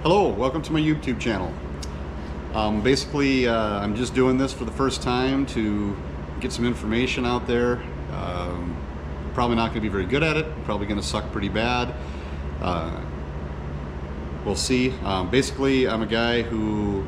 Hello, welcome to my YouTube channel. Basically, I'm just doing this for the first time to get some information out there. Probably not going to be very good at it, probably going to suck pretty bad. We'll see. Basically, I'm a guy who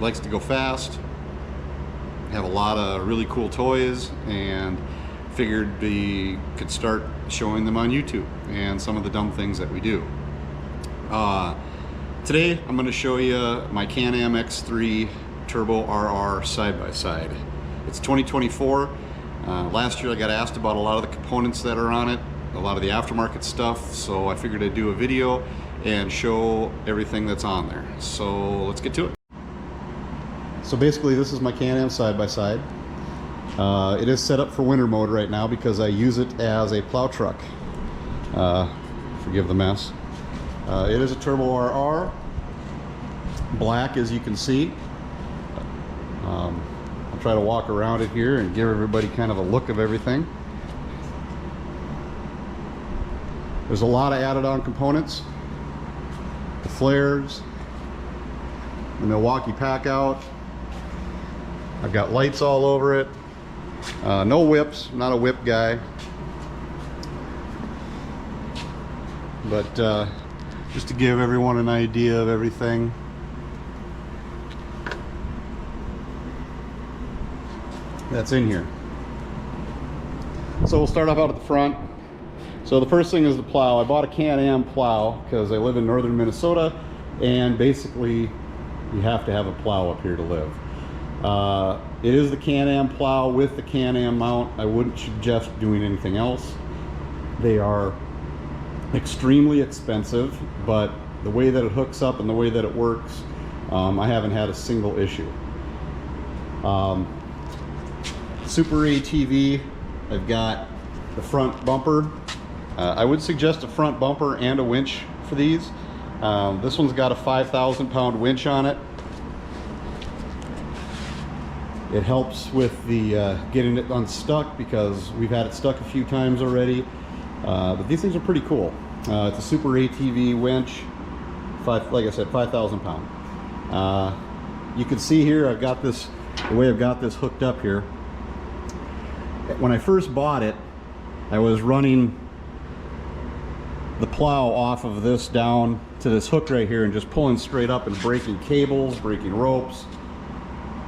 likes to go fast, have a lot of really cool toys, and figured we could start showing them on YouTube and some of the dumb things that we do. Today I'm going to show you my Can-Am X3 Turbo RR side-by-side. It's 2024. Last year I got asked about a lot of the components that are on it, a lot of the aftermarket stuff, so I figured I'd do a video and show everything that's on there. So let's get to it. So basically this is my Can-Am side-by-side. It is set up for winter mode right now because I use it as a plow truck. Forgive the mess. It is a Turbo RR, black as you can see. I'll try to walk around it here and give everybody kind of a look of everything. There's a lot of added on components. The flares, the Milwaukee Packout. I've got lights all over it. No whips, I'm not a whip guy. But just to give everyone an idea of everything. That's in here. So we'll start off out at the front. So the first thing is the plow. I bought a Can-Am plow because I live in northern Minnesota, and basically you have to have a plow up here to live. It is the Can-Am plow with the Can-Am mount. I wouldn't suggest doing anything else. They are extremely expensive, but the way that it hooks up and the way that it works, I haven't had a single issue. Super ATV, I've got the front bumper. I would suggest a front bumper and a winch for these. This one's got a 5,000 pound winch on it. It helps with the getting it unstuck because we've had it stuck a few times already. But these things are pretty cool. It's a Super ATV winch, like I said, 5,000 pound. You can see here I've got this, the way I've got this hooked up here. When I first bought it, I was running the plow off of this down to this hook right here and just pulling straight up and breaking cables, breaking ropes.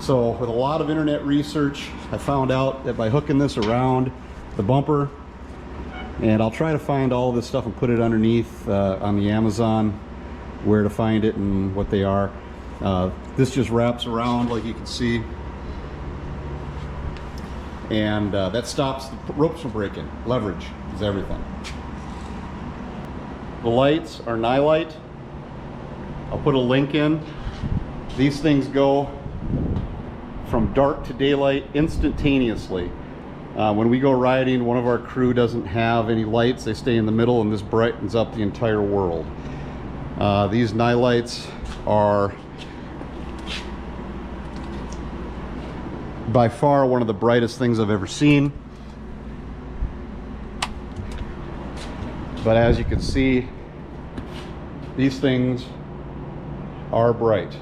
So with a lot of internet research, I found out that by hooking this around the bumper, and I'll try to find all this stuff and put it underneath on the Amazon, where to find it and what they are. This just wraps around like you can see, and that stops the ropes from breaking. Leverage is everything. The lights are Nightlight. I'll put a link in. These things go from dark to daylight instantaneously. When we go riding, one of our crew doesn't have any lights. They stay in the middle, and this brightens up the entire world. These Nightlights are by far one of the brightest things I've ever seen. But as you can see, these things are bright.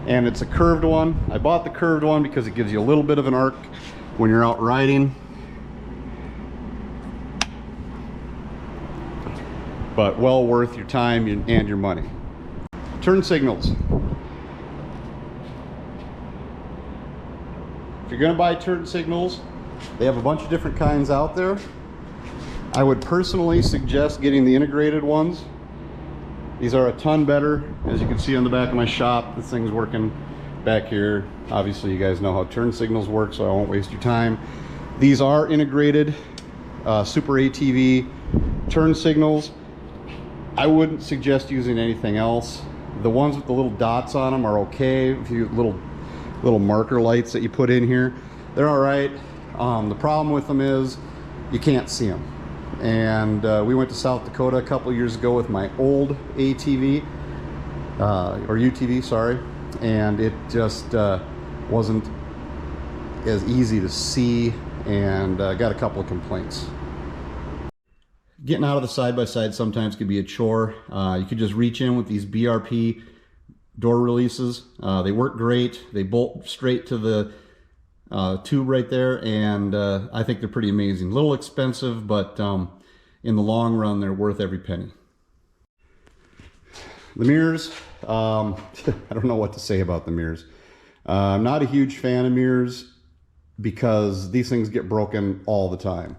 And it's a curved one. I bought the curved one because it gives you a little bit of an arc when you're out riding. But well worth your time and your money. Turn signals. If you're gonna buy turn signals, they have a bunch of different kinds out there. I would personally suggest getting the integrated ones. These are a ton better. As you can see on the back of my shop, this thing's working back here. Obviously you guys know how turn signals work, so I won't waste your time. These are integrated Super ATV turn signals. I wouldn't suggest using anything else. The ones with the little dots on them are okay. If you little marker lights that you put in here, they're all right. The problem with them is you can't see them. And we went to South Dakota a couple years ago with my old ATV, or UTV, sorry, and it just wasn't as easy to see, and got a couple of complaints. getting out of the side-by-side sometimes could be a chore. You could just reach in with these BRP door releases. They work great. They bolt straight to the tube right there, and I think they're pretty amazing. A little expensive, but in the long run, they're worth every penny. The mirrors, I don't know what to say about the mirrors. I'm not a huge fan of mirrors because these things get broken all the time.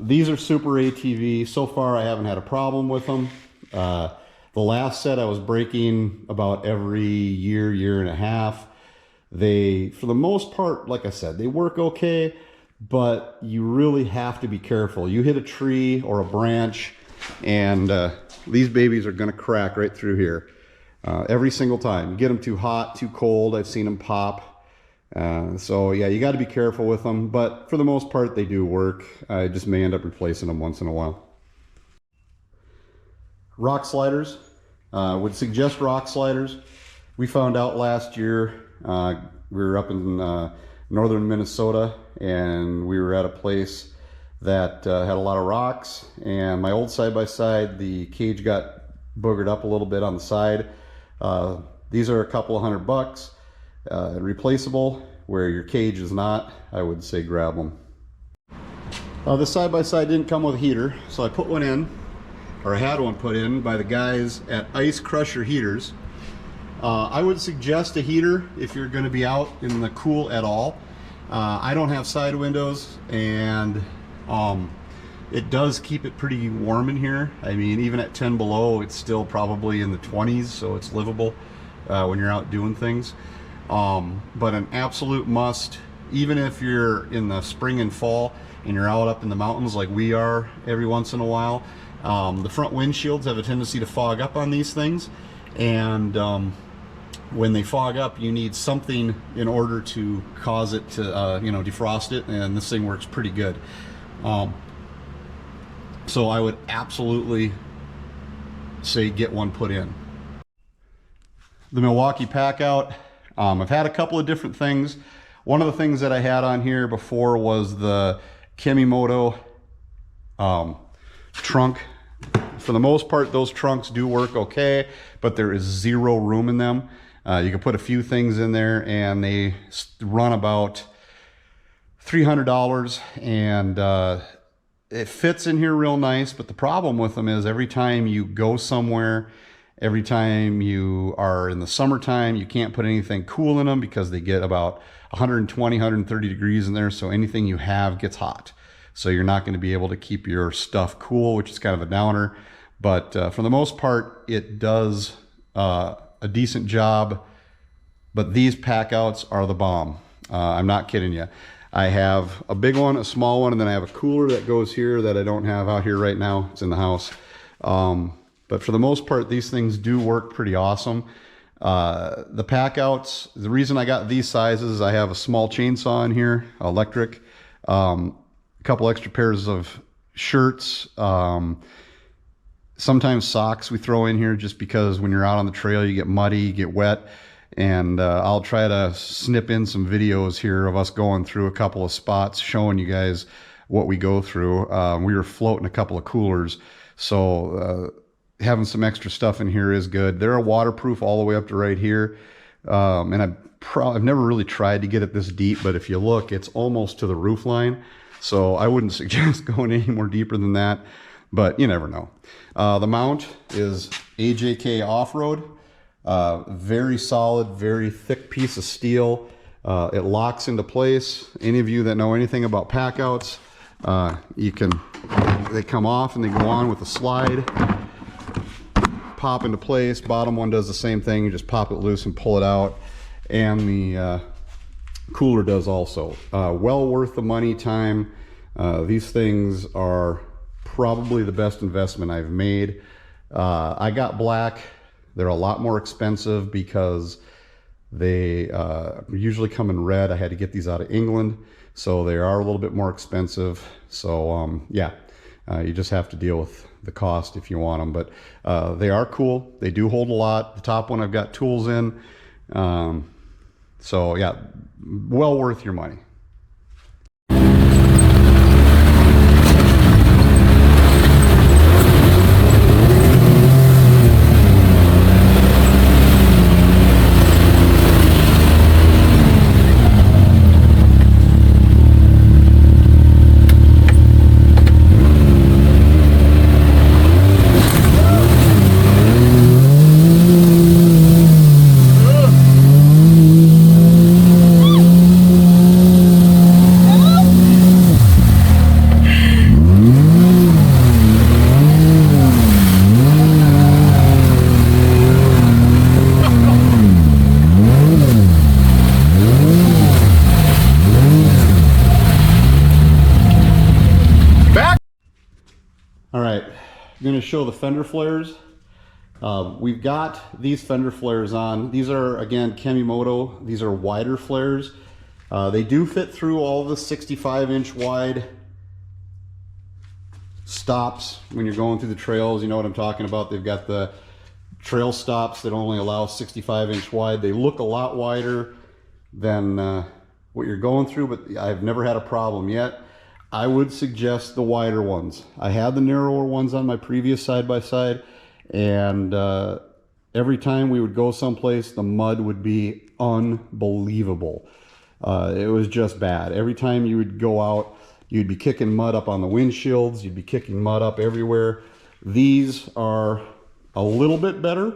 These are super ATV. So far, I haven't had a problem with them. The last set I was breaking about every year, year and a half. They, for the most part, like I said, they work okay, but you really have to be careful. You hit a tree or a branch, and these babies are going to crack right through here every single time. You get them too hot, too cold, I've seen them pop. So yeah, you got to be careful with them, but for the most part they do work. I just may end up replacing them once in a while. Rock sliders, would suggest rock sliders. We found out last year, we were up in northern Minnesota, and we were at a place that had a lot of rocks, and my old side-by-side, the cage got boogered up a little bit on the side. These are a couple of $100, replaceable. Where your cage is not, I would say grab them. This side-by-side didn't come with a heater, so I put one in, or I had one put in by the guys at Ice Crusher Heaters. I would suggest a heater if you're going to be out in the cool at all. I don't have side windows, and it does keep it pretty warm in here. I mean, even at 10 below, it's still probably in the 20s, so it's livable when you're out doing things. But an absolute must, even if you're in the spring and fall and you're out up in the mountains like we are every once in a while. The front windshields have a tendency to fog up on these things, and when they fog up, you need something in order to cause it to you know, defrost it, and this thing works pretty good. So I would absolutely say get one put in. The Milwaukee Packout, I've had a couple of different things. One of the things that I had on here before was the Kemimoto trunk. For the most part, those trunks do work okay, but there is zero room in them. You can put a few things in there, and they run about $300, and it fits in here real nice. But the problem with them is every time you go somewhere, every time you are in the summertime, you can't put anything cool in them because they get about 120, 130 degrees in there, so anything you have gets hot. So you're not going to be able to keep your stuff cool, which is kind of a downer. But for the most part, it does a decent job. But these Packouts are the bomb. I'm not kidding you. I have a big one, a small one, and then I have a cooler that goes here that I don't have out here right now. It's in the house. But for the most part, these things do work pretty awesome. The Packouts, the reason I got these sizes, I have a small chainsaw in here, electric, a couple extra pairs of shirts, sometimes socks we throw in here just because when you're out on the trail, you get muddy, you get wet. And I'll try to snip in some videos here of us going through a couple of spots, showing you guys what we go through. We were floating a couple of coolers, so having some extra stuff in here is good. They're waterproof all the way up to right here. And I've never really tried to get it this deep, but if you look, it's almost to the roof line. So I wouldn't suggest going any more deeper than that, but you never know. The mount is AJK Off-Road. Very solid, very thick piece of steel. It locks into place. Any of you that know anything about Packouts, they come off and they go on with a slide, pop into place. Bottom one does the same thing. You just pop it loose and pull it out. And the cooler does also. Well worth the money, time. These things are probably the best investment I've made. I got black. They're a lot more expensive because they usually come in red. I had to get these out of England, so they are a little bit more expensive. So yeah, you just have to deal with the cost if you want them. But they are cool. They do hold a lot. The top one I've got tools in. So yeah, well worth your money. going to show the fender flares. We've got these fender flares on. These are, again, Kemimoto. These are wider flares. They do fit through all the 65-inch wide stops when you're going through the trails. You know what I'm talking about. They've got the trail stops that only allow 65-inch wide. They look a lot wider than what you're going through, but I've never had a problem yet. I would suggest the wider ones. I had the narrower ones on my previous side-by-side, and every time we would go someplace, the mud would be unbelievable. It was just bad. Every time you would go out, you'd be kicking mud up on the windshields, you'd be kicking mud up everywhere. These are a little bit better.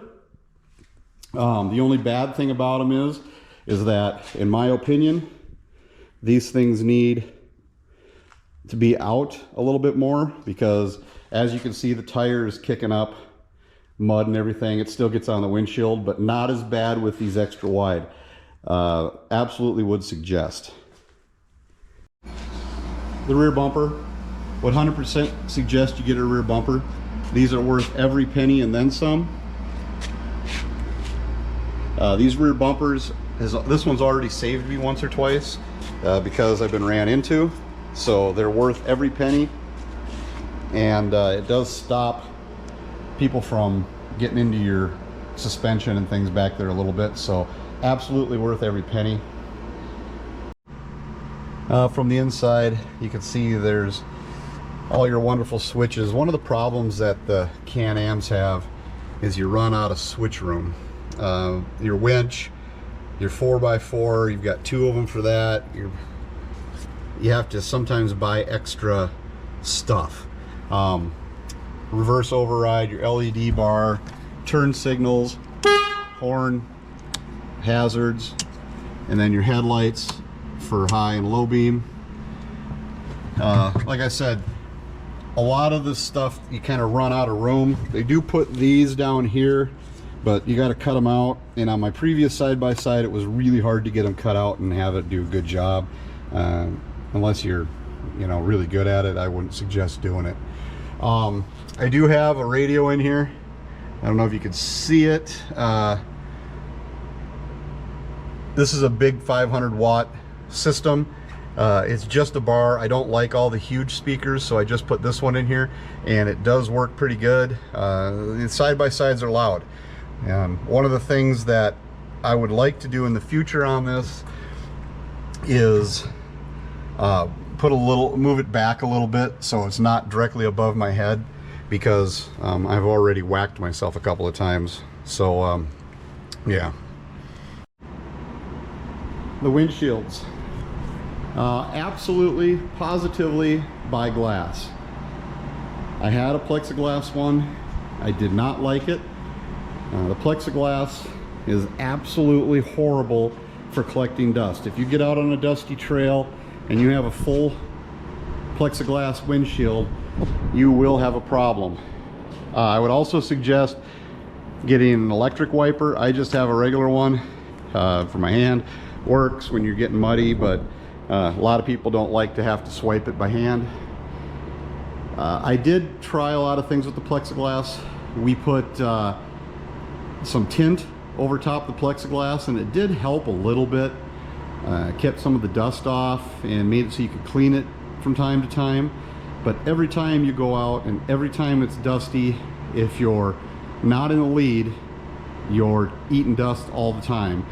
The only bad thing about them is that, in my opinion, these things need to be out a little bit more, because as you can see, the tire is kicking up mud and everything. It still gets on the windshield, but not as bad with these extra wide. Absolutely would suggest. The rear bumper, would 100% suggest you get a rear bumper. These are worth every penny and then some. These rear bumpers, this one's already saved me once or twice because I've been ran into, so they're worth every penny, and it does stop people from getting into your suspension and things back there a little bit, so absolutely worth every penny. From the inside, you can see there's all your wonderful switches. One of the problems that the Can-Ams have is you run out of switch room. Your winch, your 4x4, you've got 2 of them for that. You have to sometimes buy extra stuff. Reverse override, your LED bar, turn signals, horn, hazards, and then your headlights for high and low beam. Like I said, a lot of this stuff you kind of run out of room. They do put these down here, but you got to cut them out, and on my previous side-by-side it was really hard to get them cut out and have it do a good job. Unless you're, you know, really good at it, I wouldn't suggest doing it. I do have a radio in here. I don't know if you can see it. This is a big 500 watt system. It's just a bar. I don't like all the huge speakers, so I just put this one in here, and it does work pretty good. The side-by-sides are loud. One of the things that I would like to do in the future on this is move it back a little bit so it's not directly above my head, because I've already whacked myself a couple of times. So yeah. The windshields, absolutely positively buy glass. I had a plexiglass one. I did not like it. The plexiglass is absolutely horrible for collecting dust. If you get out on a dusty trail and you have a full plexiglass windshield, you will have a problem. I would also suggest getting an electric wiper. I just have a regular one for my hand. Works when you're getting muddy, but a lot of people don't like to have to swipe it by hand. I did try a lot of things with the plexiglass. We put some tint over top the plexiglass, and it did help a little bit. Kept some of the dust off and made it so you could clean it from time to time. But every time you go out and every time it's dusty, if you're not in the lead, you're eating dust all the time,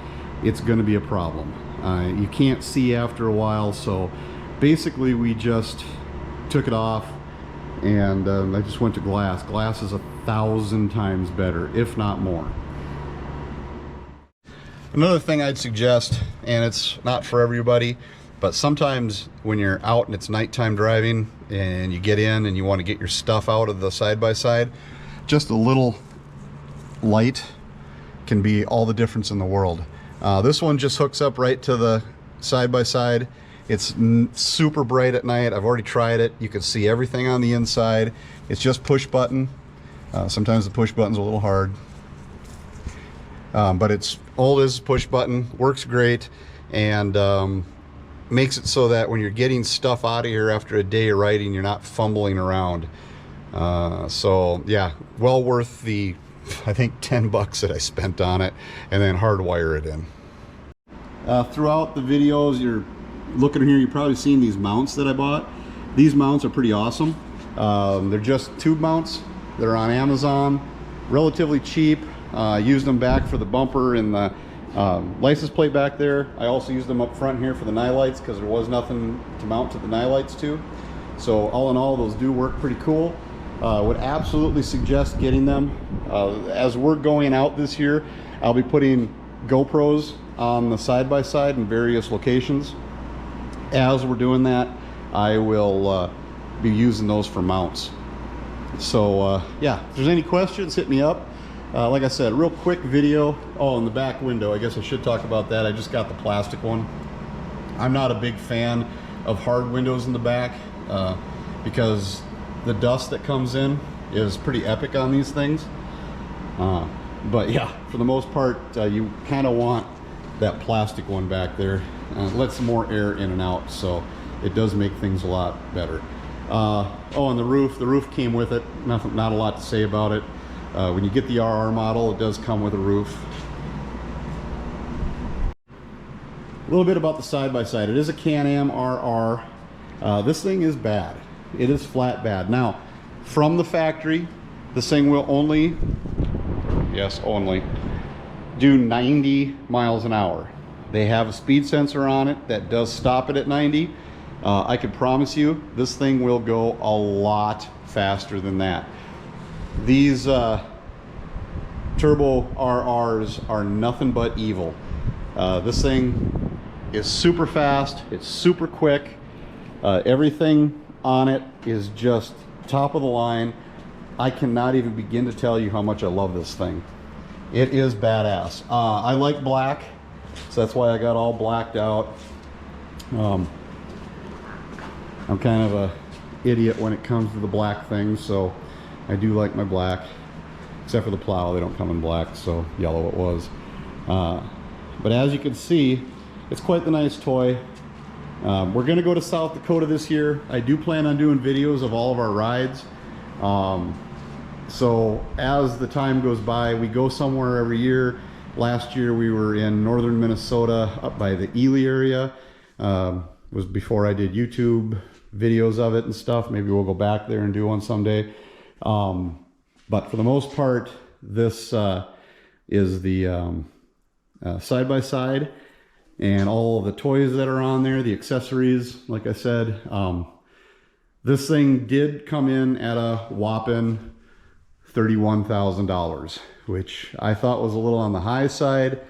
it's going to be a problem. You can't see after a while, so basically we just took it off, and I just went to glass. Glass is 1,000 times better, if not more. Another thing I'd suggest, and it's not for everybody, but sometimes when you're out and it's nighttime driving and you get in and you want to get your stuff out of the side-by-side, just a little light can be all the difference in the world. This one just hooks up right to the side-by-side. It's super bright at night. I've already tried it. You can see everything on the inside. It's just push button. Sometimes the push button's a little hard. But it's all it is push button, works great, and makes it so that when you're getting stuff out of here after a day of riding, you're not fumbling around. So yeah, well worth the, I think, 10 bucks that I spent on it, and then hardwire it in. Throughout the videos you're looking here, you've probably seen these mounts that I bought. These mounts are pretty awesome. They're just tube mounts. They're on Amazon, relatively cheap. I used them back for the bumper and the license plate back there. I also used them up front here for the nightlights because there was nothing to mount to the nightlights to. So all in all, those do work pretty cool. Would absolutely suggest getting them. As we're going out this year, I'll be putting GoPros on the side-by-side in various locations. As we're doing that, I will be using those for mounts. So yeah, if there's any questions, hit me up. Like I said, real quick video. Oh, in the back window, I guess I should talk about that. I just got the plastic one. I'm not a big fan of hard windows in the back because the dust that comes in is pretty epic on these things. But yeah, for the most part, you kind of want that plastic one back there. Let some more air in and out, so it does make things a lot better. Oh, and the roof came with it. Not a lot to say about it. When you get the RR model, it does come with a roof. A little bit about the side-by-side. It is a Can-Am RR. This thing is bad. It is flat bad. Now, from the factory, this thing will only, yes, only, do 90 miles an hour. They have a speed sensor on it that does stop it at 90. I can promise you this thing will go a lot faster than that. These turbo RRs are nothing but evil. This thing is super fast, it's super quick. Everything on it is just top of the line. I cannot even begin to tell you how much I love this thing. It is badass. I like black, so that's why I got all blacked out. I'm kind of a idiot when it comes to the black things, so I do like my black, except for the plow. They don't come in black, so yellow it was. But as you can see, it's quite the nice toy. We're gonna go to South Dakota this year. I do plan on doing videos of all of our rides. So as the time goes by, we go somewhere every year. Last year we were in northern Minnesota, up by the Ely area. Was before I did YouTube videos of it and stuff. Maybe we'll go back there and do one someday. But for the most part, this is the side-by-side and all of the toys that are on there, the accessories, like I said. This thing did come in at a whopping $31,000, which I thought was a little on the high side,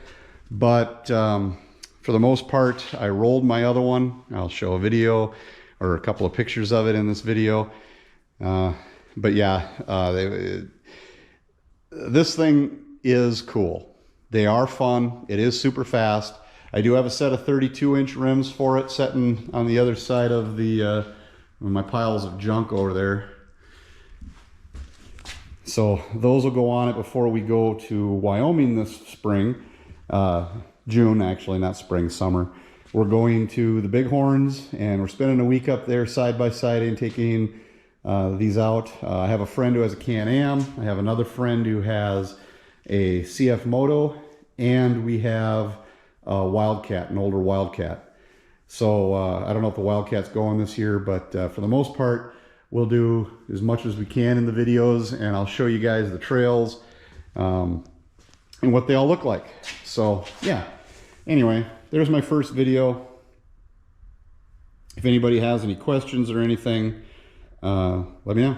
but for the most part, I rolled my other one. I'll show a video or a couple of pictures of it in this video. But yeah, this thing is cool. They are fun. It is super fast. I do have a set of 32-inch rims for it sitting on the other side of the my piles of junk over there. So those will go on it before we go to Wyoming this spring. June, actually, not spring, summer. We're going to the Bighorns, and we're spending a week up there side-by-side and taking these out. I have a friend who has a Can-Am. I have another friend who has a CF Moto, and we have a Wildcat, an older Wildcat. So I don't know if the Wildcat's going this year, but for the most part, we'll do as much as we can in the videos, and I'll show you guys the trails and what they all look like. So yeah, anyway, there's my first video. If anybody has any questions or anything, let me know.